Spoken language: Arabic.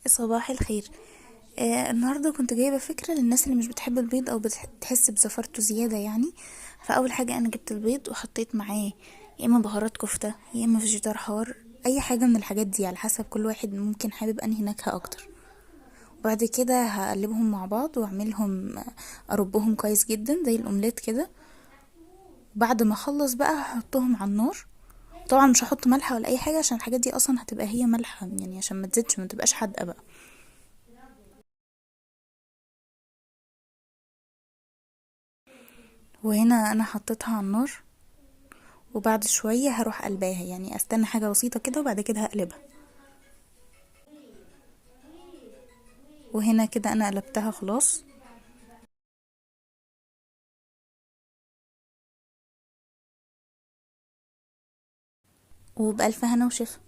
صباح الخير. النهارده كنت جايبه فكره للناس اللي مش بتحب البيض او بتحس بزفرته زياده يعني. فاول حاجه انا جبت البيض وحطيت معاه يا اما بهارات كفته يا اما فيجيتار حار، اي حاجه من الحاجات دي على حسب كل واحد ممكن حابب انهي نكهه اكتر. وبعد كده هقلبهم مع بعض واعملهم اربهم كويس جدا زي الاومليت كده. بعد ما اخلص بقى هحطهم على النار. طبعا مش هحط ملح ولا اي حاجه عشان الحاجات دي اصلا هتبقى هي مالحه يعني عشان ما تزيدش ما تبقاش حادقه بقى. وهنا انا حطيتها على النار، وبعد شوية هروح قلباها يعني استنى حاجة بسيطة كده وبعد كده هقلبها. وهنا كده انا قلبتها خلاص. وبألف هنا وشفا.